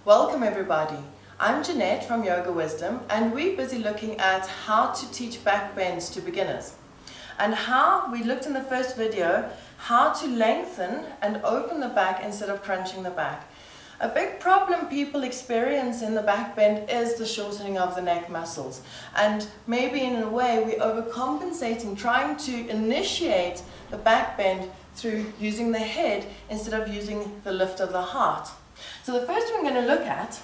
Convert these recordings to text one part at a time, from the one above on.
Welcome everybody. I'm Jeanette from Yoga Wisdom, and we're busy looking at how to teach back bends to beginners. And how we looked in the first video how to lengthen and open the back instead of crunching the back. A big problem people experience in the back bend is the shortening of the neck muscles, and maybe in a way we're overcompensating, trying to initiate the back bend through using the head instead of using the lift of the heart. So the first one we're going to look at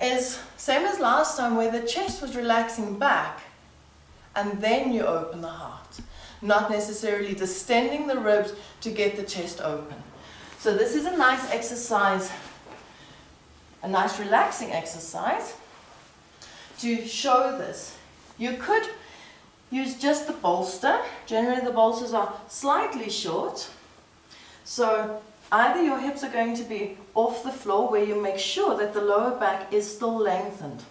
is same as last time, where the chest was relaxing back and then you open the heart, not necessarily distending the ribs to get the chest open. So this is a nice exercise, a nice relaxing exercise to show this. You could use just the bolster. Generally the bolsters are slightly short, so either your hips are going to be off the floor, where you make sure that the lower back is still lengthened,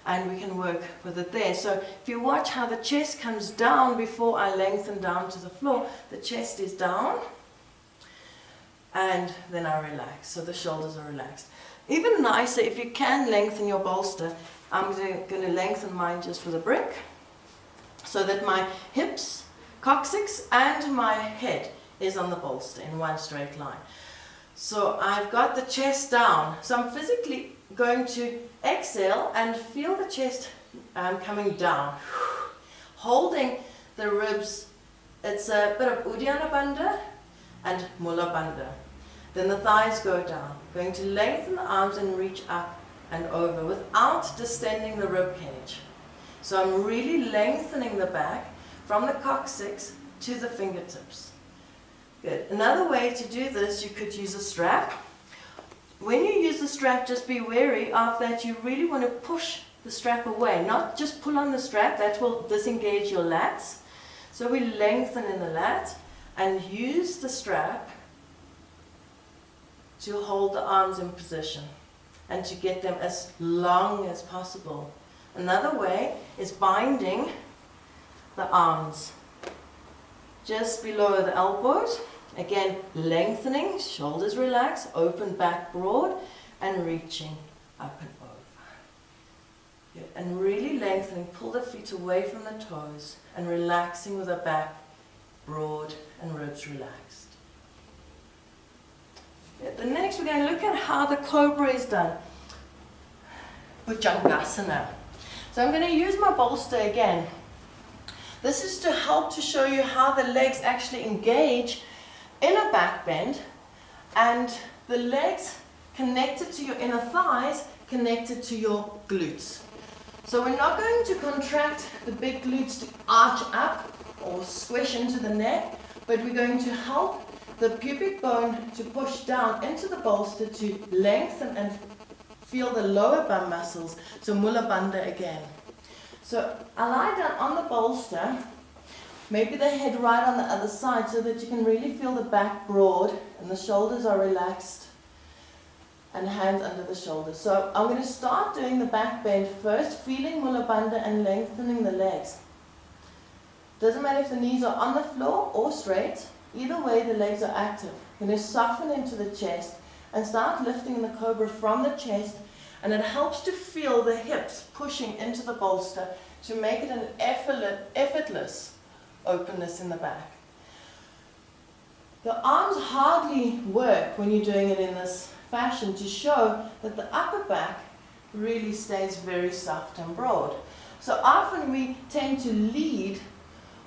and we can work with it there. So if you watch how the chest comes down before I lengthen down to the floor, the chest is down and then I relax, so the shoulders are relaxed. Even nicer, if you can lengthen your bolster, I'm going to lengthen mine just with a brick, so that my hips, coccyx and my head is on the bolster in one straight line. So I've got the chest down, so I'm physically going to exhale and feel the chest coming down, holding the ribs. It's a bit of Uddiyana Bandha and Mula Bandha. Then the thighs go down, going to lengthen the arms and reach up and over without distending the rib cage. So I'm really lengthening the back from the coccyx to the fingertips. Good. Another way to do this, you could use a strap. When you use the strap, just be wary of that you really want to push the strap away, not just pull on the strap, that will disengage your lats. So we lengthen in the lat and use the strap to hold the arms in position and to get them as long as possible. Another way is binding the arms just below the elbows. Again, lengthening, shoulders relax, open back broad, and reaching up and over. Good. And really lengthening, pull the feet away from the toes, and relaxing with the back broad and ribs relaxed. Good. The next, we're going to look at how the cobra is done. Bhujangasana. So I'm going to use my bolster again. This is to help to show you how the legs actually engage in a back bend, and the legs connected to your inner thighs, connected to your glutes. So we're not going to contract the big glutes to arch up or squish into the neck, but we're going to help the pubic bone to push down into the bolster to lengthen and feel the lower bum muscles. So Mula Bandha again. So I lie down on the bolster, maybe the head right on the other side, so that you can really feel the back broad and the shoulders are relaxed and hands under the shoulders. So I'm going to start doing the back bend first, feeling Mula Bandha and lengthening the legs. Doesn't matter if the knees are on the floor or straight, either way the legs are active. You're going to soften into the chest and start lifting the cobra from the chest, and it helps to feel the hips pushing into the bolster to make it an effortless openness in the back. The arms hardly work when you're doing it in this fashion, to show that the upper back really stays very soft and broad. So often we tend to lead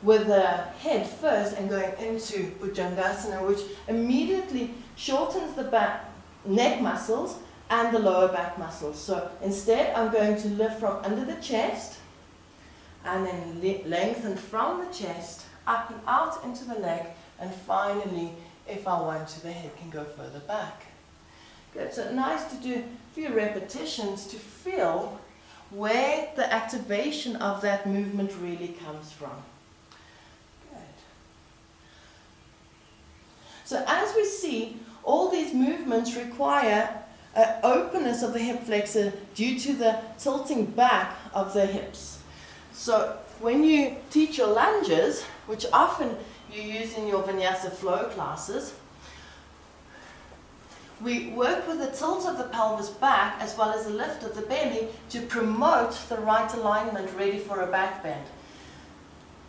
with the head first and going into Bhujangasana, which immediately shortens the back neck muscles and the lower back muscles. So instead I'm going to lift from under the chest and then lengthen from the chest up and out into the neck, and finally, if I want to, the head can go further back. Good. So nice to do a few repetitions to feel where the activation of that movement really comes from. Good. So as we see, all these movements require an openness of the hip flexor due to the tilting back of the hips. So when you teach your lunges, which often you use in your vinyasa flow classes, we work with the tilt of the pelvis back as well as the lift of the belly to promote the right alignment ready for a back bend.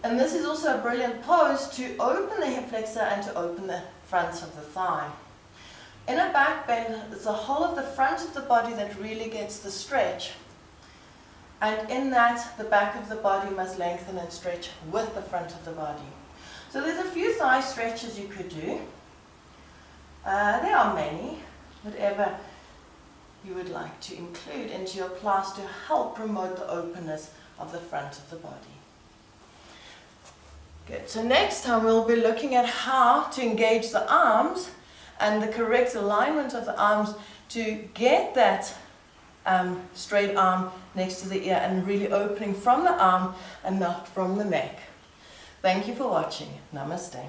And this is also a brilliant pose to open the hip flexor and to open the front of the thigh. In a back bend, it's the whole of the front of the body that really gets the stretch. And in that, the back of the body must lengthen and stretch with the front of the body. So there's a few thigh stretches you could do. There are many, whatever you would like to include into your class to help promote the openness of the front of the body. Good, so next time we'll be looking at how to engage the arms and the correct alignment of the arms to get that straight arm next to the ear and really opening from the arm and not from the neck. Thank you for watching. Namaste.